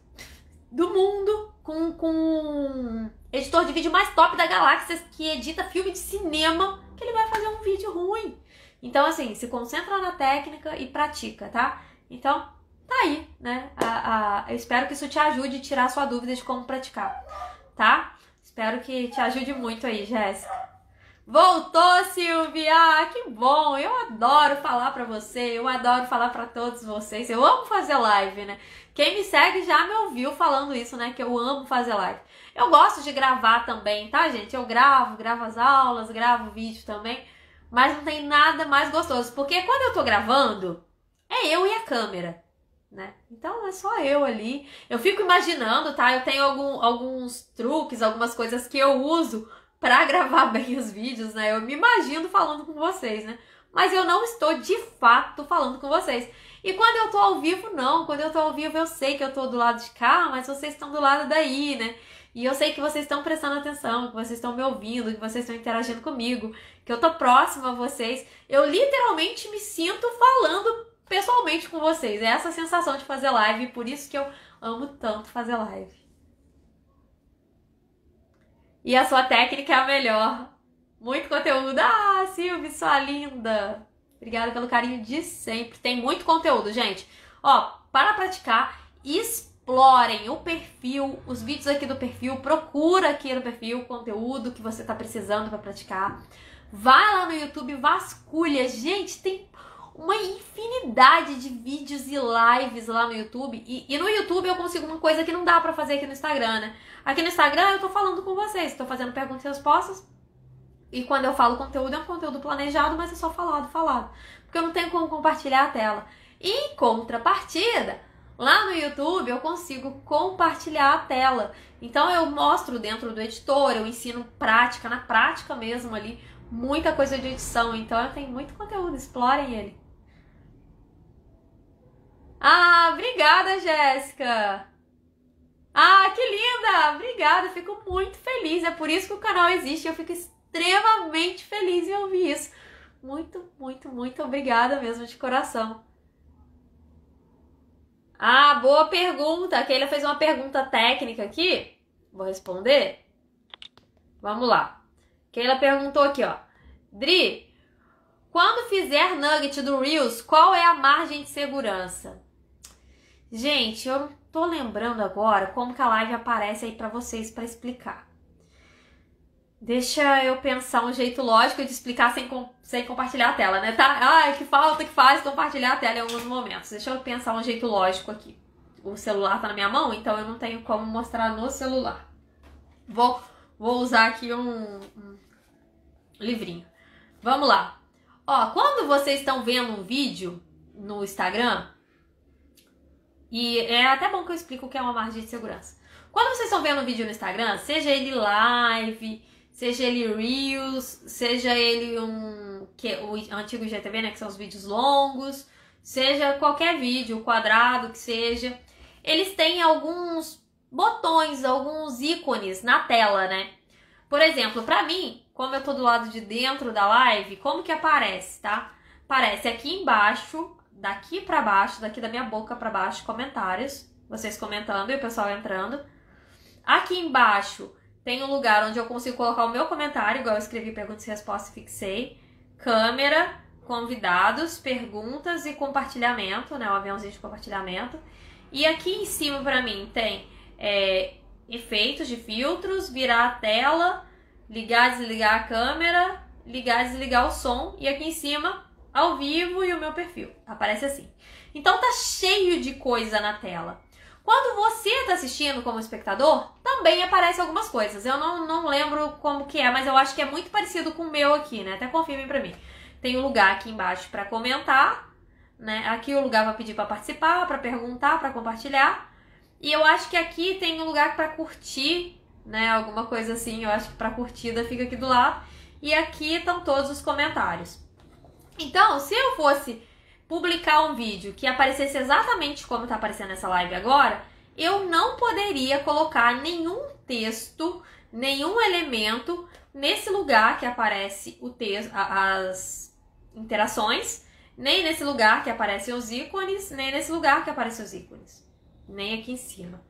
do mundo, com editor de vídeo mais top da galáxia, que edita filme de cinema, que ele vai fazer um vídeo ruim. Então, assim, se concentra na técnica e pratica, tá? Então, tá aí, né? Eu espero que isso te ajude a tirar a sua dúvida de como praticar, tá? Espero que te ajude muito aí, Jéssica. Voltou, Silvia! Que bom! Eu adoro falar pra você, eu adoro falar pra todos vocês. Eu amo fazer live, né? Quem me segue já me ouviu falando isso, né? Que eu amo fazer live. Eu gosto de gravar também, tá, gente? Eu gravo as aulas, gravo vídeo também. Mas não tem nada mais gostoso. Porque quando eu tô gravando, é eu e a câmera, né? Então é só eu ali. Eu fico imaginando, tá? Eu tenho alguns truques, algumas coisas que eu uso pra gravar bem os vídeos, né? Eu me imagino falando com vocês, né? Mas eu não estou de fato falando com vocês. E quando eu tô ao vivo, não. Quando eu tô ao vivo, eu sei que eu tô do lado de cá, mas vocês estão do lado daí, né? E eu sei que vocês estão prestando atenção, que vocês estão me ouvindo, que vocês estão interagindo comigo, que eu tô próxima a vocês. Eu literalmente me sinto falando pessoalmente com vocês. É essa sensação de fazer live, por isso que eu amo tanto fazer live. E a sua técnica é a melhor. Muito conteúdo. Ah, Silvia, sua linda. Obrigada pelo carinho de sempre. Tem muito conteúdo, gente. Ó, para praticar, explorem o perfil, os vídeos aqui do perfil, procura aqui no perfil o conteúdo que você está precisando para praticar. Vai lá no YouTube, vasculha. Gente, tem uma infinidade de vídeos e lives lá no YouTube. E no YouTube eu consigo uma coisa que não dá pra fazer aqui no Instagram, né? Aqui no Instagram eu tô falando com vocês, tô fazendo perguntas e respostas. E quando eu falo conteúdo, é um conteúdo planejado, mas é só falado. Porque eu não tenho como compartilhar a tela. E em contrapartida, lá no YouTube eu consigo compartilhar a tela. Então eu mostro dentro do editor, eu ensino prática, na prática mesmo ali, muita coisa de edição. Então eu tenho muito conteúdo, explorem ele. Ah, obrigada, Jéssica! Ah, que linda! Obrigada, fico muito feliz. É por isso que o canal existe. Eu fico extremamente feliz em ouvir isso. Muito, muito, muito obrigada mesmo, de coração. Ah, boa pergunta. A Keila fez uma pergunta técnica aqui. Vou responder. Vamos lá. Keila perguntou aqui, ó. Dri, quando fizer nugget do Reels, qual é a margem de segurança? Gente, eu não tô lembrando agora como que a live aparece aí pra vocês pra explicar. Deixa eu pensar um jeito lógico de explicar sem compartilhar a tela, né? Tá? Ai, que falta que faz compartilhar a tela em alguns momentos. Deixa eu pensar um jeito lógico aqui. O celular tá na minha mão, então eu não tenho como mostrar no celular. Vou usar aqui um livrinho. Vamos lá. Ó, quando vocês estão vendo um vídeo no Instagram, e é até bom que eu explique o que é uma margem de segurança. Quando vocês estão vendo um vídeo no Instagram, seja ele live, seja ele Reels, seja ele o antigo IGTV, né, que são os vídeos longos, seja qualquer vídeo, quadrado que seja, eles têm alguns botões, alguns ícones na tela, né? Por exemplo, pra mim, como eu tô do lado de dentro da live, como que aparece, tá? Aparece aqui embaixo, daqui pra baixo, daqui da minha boca pra baixo, comentários, vocês comentando e o pessoal entrando. Aqui embaixo tem um lugar onde eu consigo colocar o meu comentário, igual eu escrevi perguntas e respostas e fixei. Câmera, convidados, perguntas e compartilhamento, né? O aviãozinho de compartilhamento. E aqui em cima pra mim tem efeitos de filtros, virar a tela, ligar, desligar a câmera, ligar, desligar o som. E aqui em cima, ao vivo e o meu perfil. Aparece assim. Então tá cheio de coisa na tela. Quando você está assistindo como espectador, também aparecem algumas coisas. Eu não lembro como que é, mas eu acho que é muito parecido com o meu aqui, né? Até confirmem pra mim. Tem um lugar aqui embaixo para comentar, né? Aqui o lugar para pedir para participar, para perguntar, para compartilhar. E eu acho que aqui tem um lugar para curtir, né? Alguma coisa assim. Eu acho que para curtida fica aqui do lado. E aqui estão todos os comentários. Então, se eu fosse publicar um vídeo que aparecesse exatamente como está aparecendo nessa live agora, eu não poderia colocar nenhum texto, nenhum elemento nesse lugar que aparece o texto, as interações, nem nesse lugar que aparecem os ícones, nem nesse lugar que aparecem os ícones, nem aqui em cima.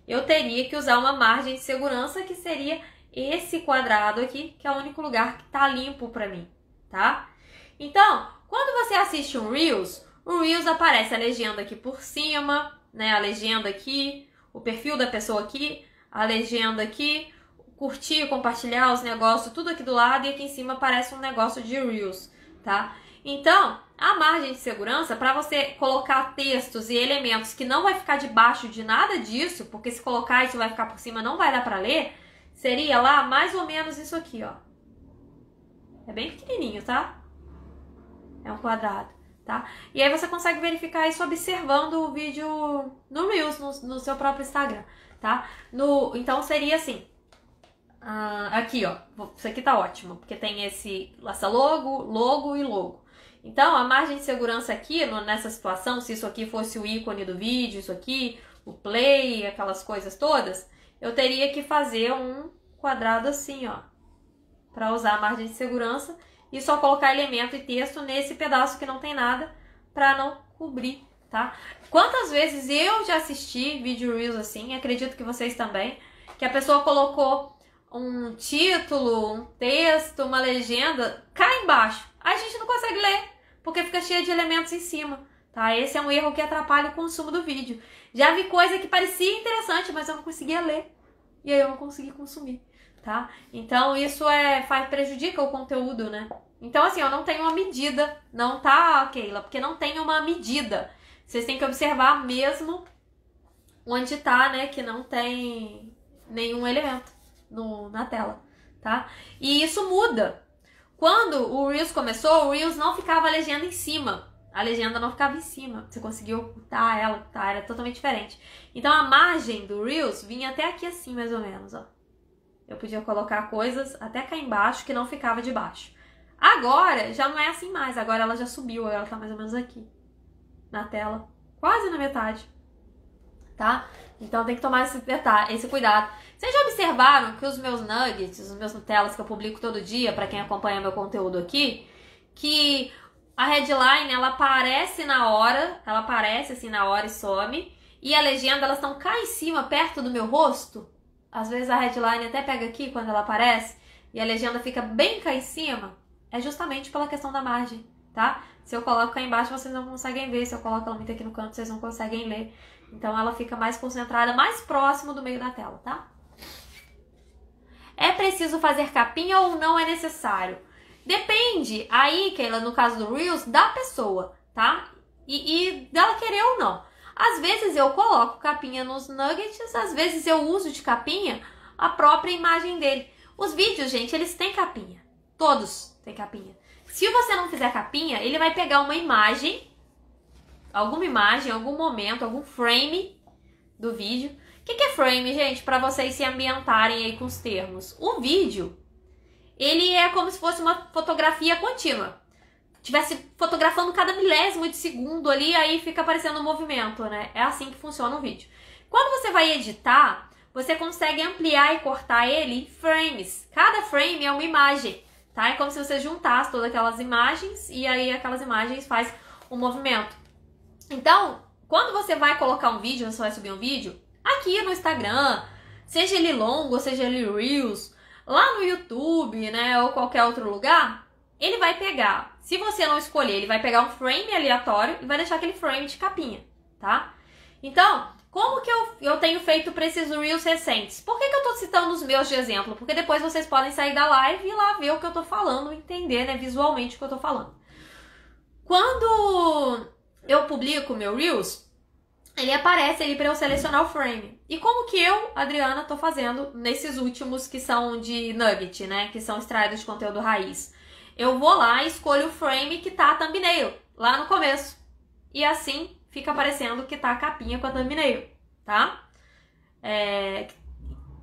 Eu teria que usar uma margem de segurança que seria esse quadrado aqui, que é o único lugar que está limpo para mim, tá? Então, quando você assiste um Reels, o Reels aparece a legenda aqui por cima, né? A legenda aqui, o perfil da pessoa aqui, a legenda aqui, curtir, compartilhar os negócios, tudo aqui do lado, e aqui em cima aparece um negócio de Reels, tá? Então, a margem de segurança, para você colocar textos e elementos que não vai ficar debaixo de nada disso, porque se colocar isso vai ficar por cima, não vai dar para ler, seria lá mais ou menos isso aqui, ó. É bem pequenininho, tá? É um quadrado, tá? E aí você consegue verificar isso observando o vídeo no Reels, no seu próprio Instagram, tá? Então seria assim, aqui, ó, isso aqui tá ótimo, porque tem essa logo e logo. Então, a margem de segurança aqui, nessa situação, se isso aqui fosse o ícone do vídeo, isso aqui, o play, aquelas coisas todas, eu teria que fazer um quadrado assim, ó, para usar a margem de segurança e só colocar elemento e texto nesse pedaço que não tem nada para não cobrir, tá? Quantas vezes eu já assisti vídeo Reels assim, acredito que vocês também, que a pessoa colocou um título, um texto, uma legenda cá embaixo. Aí a gente não consegue ler, porque fica cheio de elementos em cima, tá? Esse é um erro que atrapalha o consumo do vídeo. Já vi coisa que parecia interessante, mas eu não conseguia ler. E aí eu não consegui consumir, tá? Então isso prejudica o conteúdo, né? Então assim, eu não tenho uma medida, não tá, Keila? Porque não tem uma medida. Vocês têm que observar mesmo onde tá, né? Que não tem nenhum elemento na tela, tá? E isso muda. Quando o Reels começou, o Reels não ficava a legenda em cima. A legenda não ficava em cima. Você conseguia ocultar ela, tá? Era totalmente diferente. Então a margem do Reels vinha até aqui assim, mais ou menos, ó. Eu podia colocar coisas até cá embaixo que não ficava de baixo. Agora já não é assim mais. Agora ela já subiu, ela tá mais ou menos aqui na tela, quase na metade, tá? Então tem que tomar esse cuidado. Vocês já observaram que os meus nuggets, os meus Nutellas que eu publico todo dia, para quem acompanha meu conteúdo aqui, que a headline ela aparece na hora, ela aparece assim na hora e some, e a legenda elas estão cá em cima, perto do meu rosto. Às vezes a headline até pega aqui quando ela aparece, e a legenda fica bem cá em cima. É justamente pela questão da margem, tá? Se eu coloco cá embaixo, vocês não conseguem ver. Se eu coloco ela muito aqui no canto, vocês não conseguem ler. Então ela fica mais concentrada, mais próximo do meio da tela, tá? É preciso fazer capinha ou não é necessário? Depende, aí, Keila, no caso do Reels, da pessoa, tá? E dela querer ou não. Às vezes eu coloco capinha nos nuggets, às vezes eu uso de capinha a própria imagem dele. Os vídeos, gente, eles têm capinha. Todos têm capinha. Se você não fizer capinha, ele vai pegar uma imagem, alguma imagem, algum momento, algum frame do vídeo. O que é frame, gente? Para vocês se ambientarem aí com os termos. O vídeo, ele é como se fosse uma fotografia contínua. Estivesse fotografando cada milésimo de segundo ali, aí fica aparecendo um movimento, né? É assim que funciona o vídeo. Quando você vai editar, você consegue ampliar e cortar ele em frames. Cada frame é uma imagem, tá? É como se você juntasse todas aquelas imagens e aí aquelas imagens faz um movimento. Então, quando você vai colocar um vídeo, você vai subir um vídeo, aqui no Instagram, seja ele longo, seja ele Reels, lá no YouTube, né, ou qualquer outro lugar, ele vai pegar, se você não escolher, ele vai pegar um frame aleatório e vai deixar aquele frame de capinha, tá? Então, como que eu tenho feito para esses Reels recentes? Por que eu tô citando os meus de exemplo? Porque depois vocês podem sair da live e ir lá ver o que eu tô falando, entender, né, visualmente o que eu tô falando. Quando eu publico o meu Reels, ele aparece ali para eu selecionar o frame. E como que eu, Adriana, tô fazendo nesses últimos que são de nugget, né, que são extraídos de conteúdo raiz? Eu vou lá e escolho o frame que tá a thumbnail, lá no começo. E assim fica aparecendo que tá a capinha com a thumbnail, tá?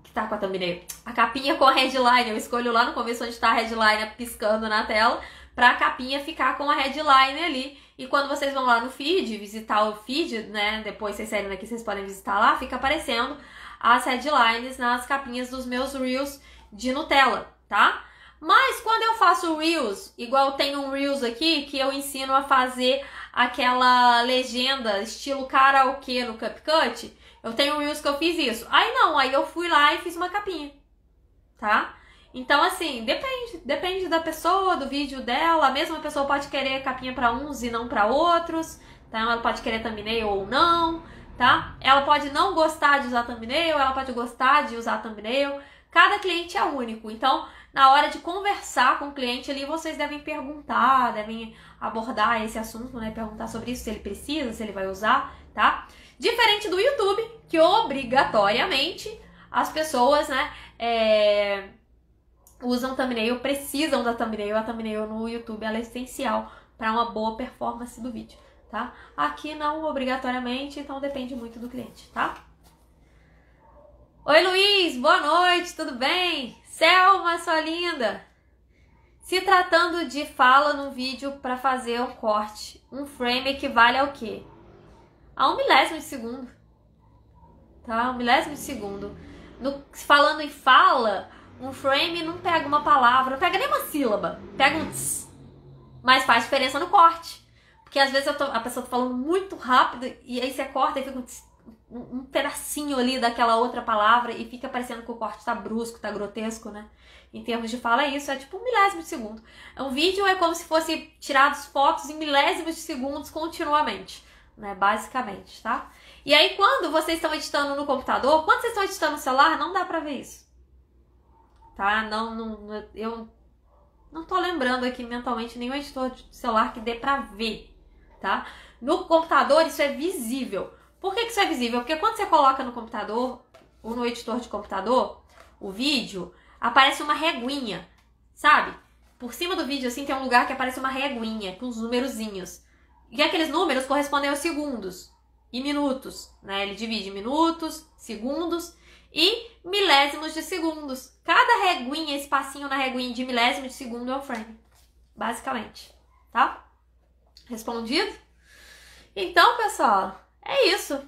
Que tá com a thumbnail. A capinha com a headline, eu escolho lá no começo onde tá a headline piscando na tela, pra capinha ficar com a headline ali. E quando vocês vão lá no feed, visitar o feed, né, depois vocês saírem daqui, vocês podem visitar lá, fica aparecendo as headlines nas capinhas dos meus Reels de Nutella, tá? Mas quando eu faço Reels, igual tem um Reels aqui que eu ensino a fazer aquela legenda estilo karaokê no CapCut, eu tenho um Reels que eu fiz isso. Aí eu fui lá e fiz uma capinha, tá? Então assim, depende da pessoa, do vídeo dela. A mesma pessoa pode querer capinha para uns e não para outros, tá? Ela pode querer thumbnail ou não, tá? Ela pode não gostar de usar thumbnail, ela pode gostar de usar thumbnail. Cada cliente é único, então na hora de conversar com o cliente ali, vocês devem perguntar, devem abordar esse assunto, né? Perguntar sobre isso, se ele precisa, se ele vai usar, tá? Diferente do YouTube, que obrigatoriamente as pessoas, né, usam thumbnail, precisam da thumbnail. A thumbnail no YouTube ela é essencial para uma boa performance do vídeo, tá? Aqui não obrigatoriamente, então depende muito do cliente, tá? Oi, Luiz, boa noite, tudo bem? Selma, sua linda! Se tratando de fala no vídeo para fazer um corte, um frame equivale ao quê? A 1 milésimo de segundo. Tá? 1 milésimo de segundo. Falando em fala, um frame não pega uma palavra, não pega nem uma sílaba. Pega um tss, mas faz diferença no corte. Porque às vezes a pessoa tá falando muito rápido e aí você corta e fica um tss. um pedacinho ali daquela outra palavra e fica parecendo que o corte tá brusco, tá grotesco, né? Em termos de fala é isso, é tipo um milésimo de segundo. Um vídeo é como se fosse tirados fotos em milésimos de segundos continuamente, né? Basicamente, tá? E aí quando vocês estão editando no computador, quando vocês estão editando no celular, não dá pra ver isso. Tá? Eu não tô lembrando aqui mentalmente nenhum editor de celular que dê pra ver, tá? No computador isso é visível. Por que isso é visível? Porque quando você coloca no computador, ou no editor de computador, o vídeo, aparece uma reguinha, sabe? Por cima do vídeo, assim, tem um lugar que aparece uma reguinha, com os numerozinhos. E aqueles números correspondem aos segundos e minutos, né? Ele divide minutos, segundos e milésimos de segundos. Cada reguinha, espacinho na reguinha de milésimo de segundo é um frame, basicamente, tá? Respondido? Então, pessoal, é isso.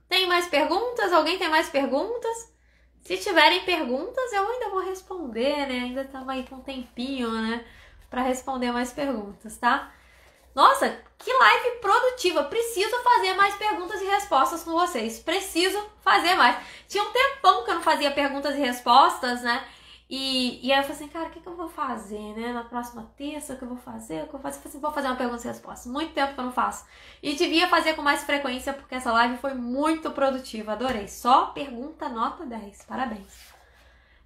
Tem mais perguntas? Alguém tem mais perguntas? Se tiverem perguntas, eu ainda vou responder, né? Ainda estamos aí com um tempinho, né? Pra responder mais perguntas, tá? Nossa, que live produtiva! Preciso fazer mais perguntas e respostas com vocês. Preciso fazer mais. Tinha um tempão que eu não fazia perguntas e respostas, né? E aí eu falei assim, cara, o que eu vou fazer, né? Na próxima terça, o que eu vou fazer? Eu falei assim, vou fazer uma pergunta e resposta. Muito tempo que eu não faço. E devia fazer com mais frequência, porque essa live foi muito produtiva. Adorei. Só pergunta nota 10. Parabéns.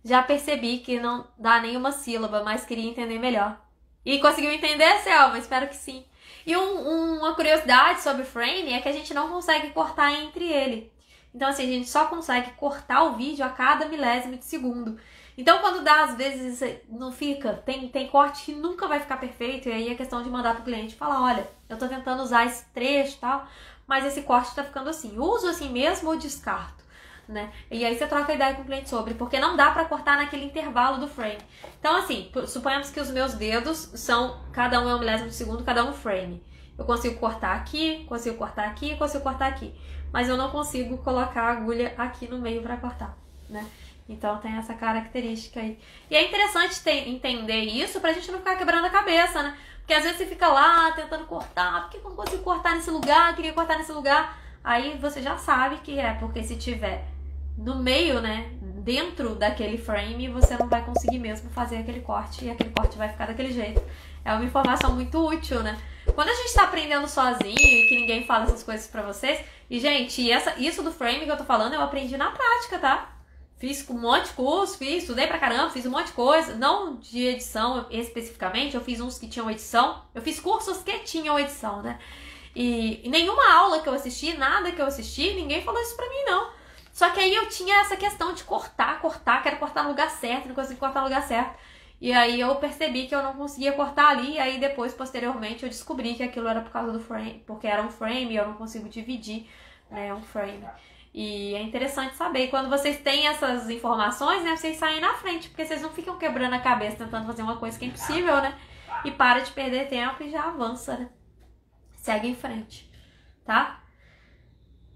Já percebi que não dá nenhuma sílaba, mas queria entender melhor. E conseguiu entender, Selma? Espero que sim. E uma curiosidade sobre o frame é que a gente não consegue cortar entre ele. Então, assim, a gente só consegue cortar o vídeo a cada milésimo de segundo. Então, quando dá, às vezes, não fica, tem corte que nunca vai ficar perfeito, e aí é questão de mandar pro cliente e falar, olha, eu tô tentando usar esse trecho e tal, mas esse corte tá ficando assim. Uso assim mesmo ou descarto, né? E aí você troca ideia com o cliente sobre, porque não dá pra cortar naquele intervalo do frame. Então, assim, suponhamos que os meus dedos são, cada um é um milésimo de segundo, cada um frame. Eu consigo cortar aqui, consigo cortar aqui, consigo cortar aqui. Mas eu não consigo colocar a agulha aqui no meio pra cortar, né? Então tem essa característica aí. E é interessante entender isso pra gente não ficar quebrando a cabeça, né? Porque às vezes você fica lá tentando cortar, por que eu não consigo cortar nesse lugar? Eu queria cortar nesse lugar. Aí você já sabe que é porque se tiver no meio, né, dentro daquele frame, você não vai conseguir mesmo fazer aquele corte e aquele corte vai ficar daquele jeito. É uma informação muito útil, né? Quando a gente tá aprendendo sozinho e que ninguém fala essas coisas pra vocês, e gente, isso do frame que eu tô falando eu aprendi na prática, tá? Fiz um monte de curso, estudei pra caramba, fiz um monte de coisa, não de edição especificamente, eu fiz uns que tinham edição, eu fiz cursos que tinham edição, né? E nenhuma aula que eu assisti, nada que eu assisti, ninguém falou isso pra mim, não. Só que aí eu tinha essa questão de cortar, quero cortar no lugar certo, não consigo cortar no lugar certo. E aí eu percebi que eu não conseguia cortar ali, e aí depois, posteriormente, eu descobri que aquilo era por causa do frame, porque era um frame e eu não consigo dividir, né, um frame. E é interessante saber, quando vocês têm essas informações, né, vocês saem na frente, porque vocês não ficam quebrando a cabeça tentando fazer uma coisa que é impossível, né? E para de perder tempo e já avança, né? Segue em frente, tá?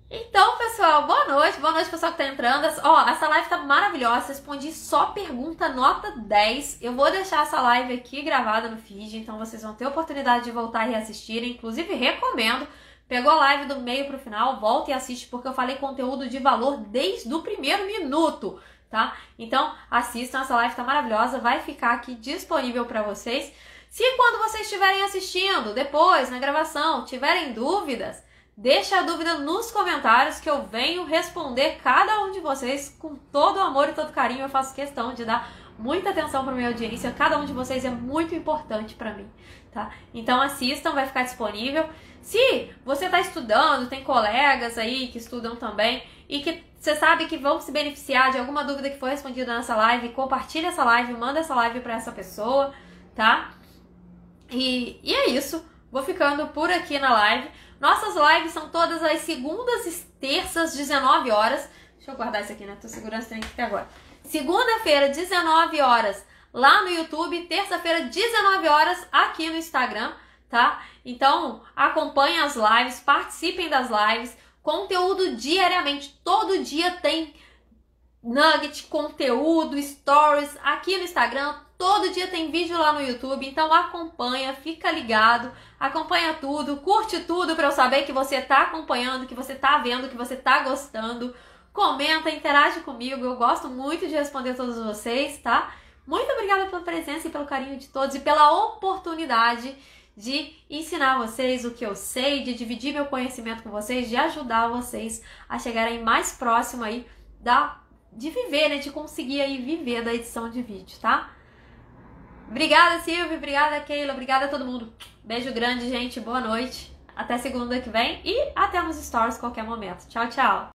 Então, pessoal, boa noite pessoal que tá entrando. Ó, essa live tá maravilhosa, respondi só pergunta nota 10. Eu vou deixar essa live aqui gravada no feed, então vocês vão ter oportunidade de voltar e reassistirem. Inclusive, recomendo. Pegou a live do meio pro final, volta e assiste, porque eu falei conteúdo de valor desde o primeiro minuto, tá? Então, assistam, essa live tá maravilhosa, vai ficar aqui disponível para vocês. Se quando vocês estiverem assistindo, depois, na gravação, tiverem dúvidas, deixa a dúvida nos comentários que eu venho responder cada um de vocês com todo o amor e todo carinho. Eu faço questão de dar muita atenção para minha audiência, cada um de vocês é muito importante para mim, tá? Então assistam, vai ficar disponível. Se você está estudando, tem colegas aí que estudam também e que você sabe que vão se beneficiar de alguma dúvida que foi respondida nessa live, compartilha essa live, manda essa live para essa pessoa, tá? E é isso, vou ficando por aqui na live. Nossas lives são todas às segundas e terças, 19 horas. Deixa eu guardar isso aqui, né? Tô segurando esse trem aqui agora. Segunda-feira, 19 horas, lá no YouTube. Terça-feira, 19 horas, aqui no Instagram, tá? Então, acompanhem as lives, participem das lives. Conteúdo diariamente. Todo dia tem nugget, conteúdo, stories aqui no Instagram. todo dia tem vídeo lá no YouTube, então acompanha, fica ligado, acompanha tudo, curte tudo para eu saber que você tá acompanhando, que você tá vendo, que você tá gostando. Comenta, interage comigo, eu gosto muito de responder todos vocês, tá? Muito obrigada pela presença e pelo carinho de todos e pela oportunidade de ensinar vocês o que eu sei, de dividir meu conhecimento com vocês, de ajudar vocês a chegarem mais próximo aí de viver, né? De conseguir aí viver da edição de vídeo, tá? Obrigada, Silvia, obrigada, Keila, obrigada a todo mundo. Beijo grande, gente, boa noite. Até segunda que vem e até nos stories qualquer momento. Tchau, tchau.